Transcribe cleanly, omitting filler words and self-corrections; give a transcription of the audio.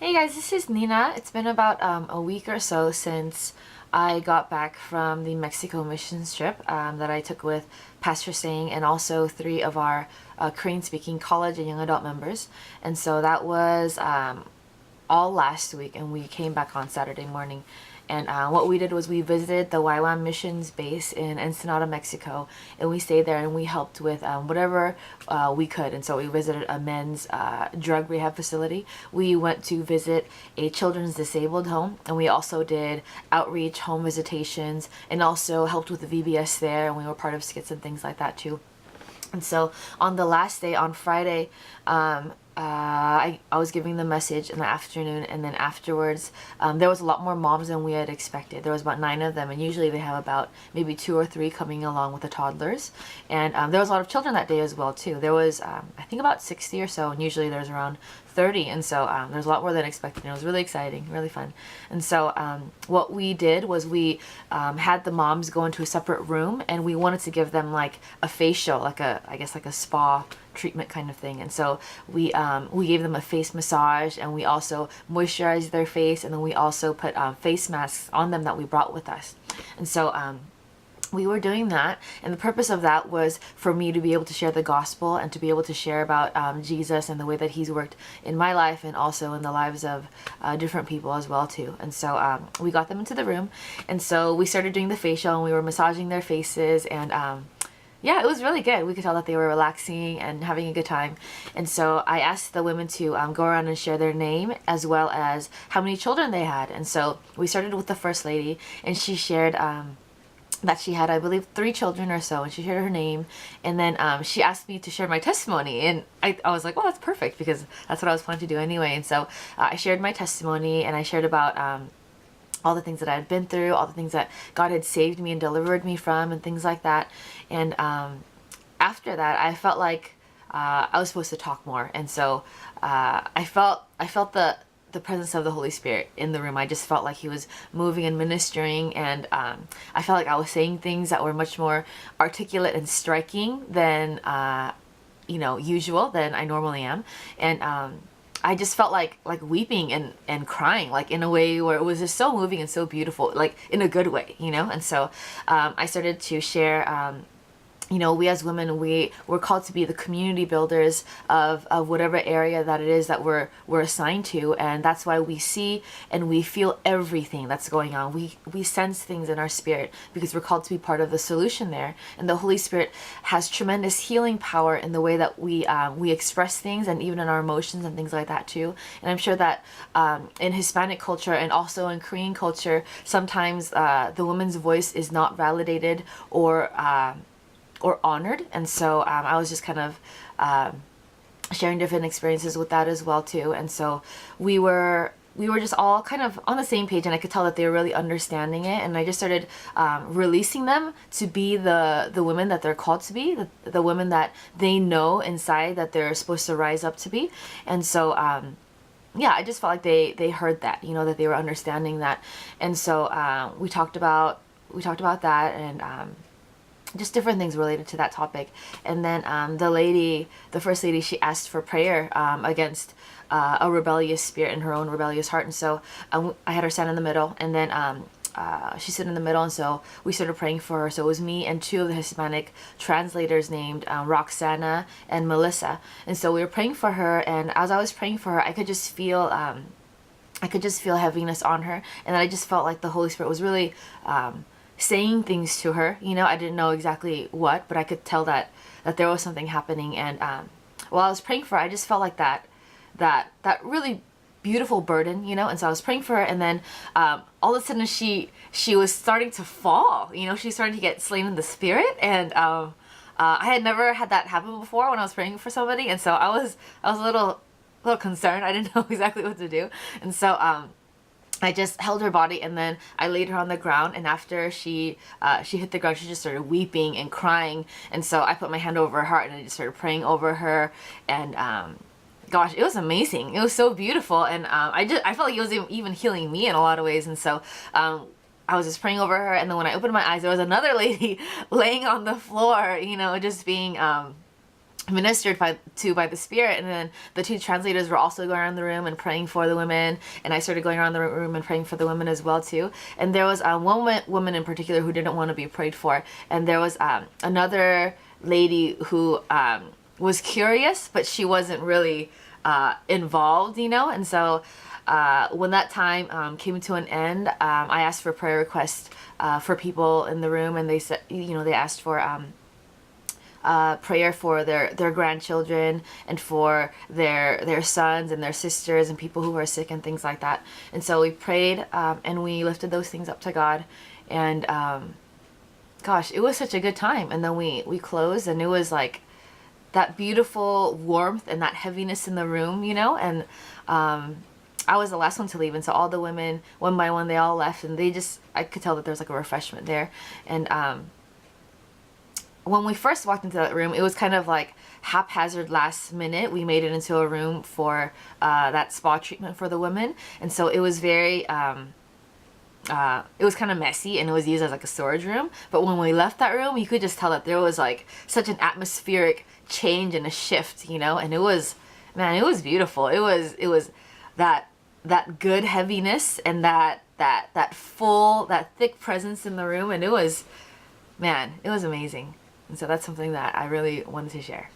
Hey guys, this is Nina. It's been about a week or so since I got back from the Mexico missions trip that I took with Pastor Singh and also three of our Korean-speaking college and young adult members. And so that was all last week, and we came back on Saturday morning. And what we did was we visited the YWAM missions base in Ensenada, Mexico, and we stayed there and we helped with whatever we could. And so we visited a men's drug rehab facility. We went to visit a children's disabled home, and we also did outreach, home visitations, and also helped with the VBS there, and we were part of skits and things like that too. And so on the last day, on Friday, I was giving the message in the afternoon, and then afterwards there was a lot more moms than we had expected. There was about 9 of them, and usually they have about maybe 2 or 3 coming along with the toddlers. And there was a lot of children that day as well too. There was I think about 60 or so, and usually there's around 30, and so there's a lot more than expected, and it was really exciting, really fun. And so what we did was we had the moms go into a separate room, and we wanted to give them like a facial, like I guess like a spa treatment kind of thing. And so we gave them a face massage, and we also moisturized their face, and then we also put face masks on them that we brought with us. And so we were doing that, and the purpose of that was for me to be able to share the gospel and to be able to share about Jesus and the way that he's worked in my life and also in the lives of different people as well too. And so we got them into the room, and so we started doing the facial, and we were massaging their faces, and yeah, it was really good. We could tell that they were relaxing and having a good time. And so I asked the women to go around and share their name as well as how many children they had. And so we started with the first lady, and she shared that she had, I believe, 3 children or so, and she shared her name. And then she asked me to share my testimony, and I was like, well, that's perfect, because that's what I was planning to do anyway. And so I shared my testimony, and I shared about all the things that I had been through, all the things that God had saved me and delivered me from, and things like that. And after that, I felt like I was supposed to talk more, and so I felt the presence of the Holy Spirit in the room. I just felt like he was moving and ministering, and I felt like I was saying things that were much more articulate and striking than usual, than I normally am. And I just felt like weeping and crying, like in a way where it was just so moving and so beautiful, like in a good way, you know. And so I started to share we as women, we're called to be the community builders of whatever area that it is that we're assigned to, and that's why we see and we feel everything that's going on. We sense things in our spirit because we're called to be part of the solution there. And the Holy Spirit has tremendous healing power in the way that we express things, and even in our emotions and things like that too. And I'm sure that in Hispanic culture and also in Korean culture, sometimes the woman's voice is not validated or honored. And so I was just kind of sharing different experiences with that as well too. And so we were just all kind of on the same page, and I could tell that they were really understanding it. And I just started releasing them to be the women that they're called to be, the women that they know inside that they're supposed to rise up to be. And so yeah, I just felt like they heard that, that they were understanding that. And so we talked about that, and just different things related to that topic. And then the first lady, she asked for prayer against a rebellious spirit in her own rebellious heart. And so I had her stand in the middle, and then she stood in the middle, and so we started praying for her. So it was me and 2 of the Hispanic translators named Roxana and Melissa. And so we were praying for her, and as I was praying for her, I could just feel heaviness on her, and I just felt like the Holy Spirit was really saying things to her. I didn't know exactly what, but I could tell that there was something happening. And while I was praying for her, I just felt like that really beautiful burden, and so I was praying for her, and then all of a sudden she was starting to fall, she was starting to get slain in the spirit. And I had never had that happen before when I was praying for somebody, and so I was a little concerned. I didn't know exactly what to do. And so I just held her body, and then I laid her on the ground, and after she hit the ground, she just started weeping and crying. And so I put my hand over her heart, and I just started praying over her. And gosh, it was amazing. It was so beautiful. And I felt like it was even healing me in a lot of ways. And so I was just praying over her, and then when I opened my eyes, there was another lady laying on the floor, just being ministered by the Spirit. And then the two translators were also going around the room and praying for the women, and I started going around the room and praying for the women as well too. And there was one woman in particular who didn't want to be prayed for, and there was another lady who was curious, but she wasn't really involved, you know. And so when that time came to an end, I asked for prayer requests for people in the room, and they said, you know, they asked for prayer for their grandchildren and for their sons and their sisters and people who are sick and things like that. And so we prayed and we lifted those things up to God, and gosh, it was such a good time. And then we closed, and it was like that beautiful warmth and that heaviness in the room, you know. And I was the last one to leave, and so all the women, one by one, they all left, and I could tell that there was like a refreshment there. And when we first walked into that room, it was kind of like haphazard, last minute. We made it into a room for that spa treatment for the women, and so it was very it was kind of messy, and it was used as like a storage room. But when we left that room, you could just tell that there was like such an atmospheric change and a shift, you know. And it was, man, it was beautiful. It was that good heaviness and that thick presence in the room, and it was, man, it was amazing. And so that's something that I really wanted to share.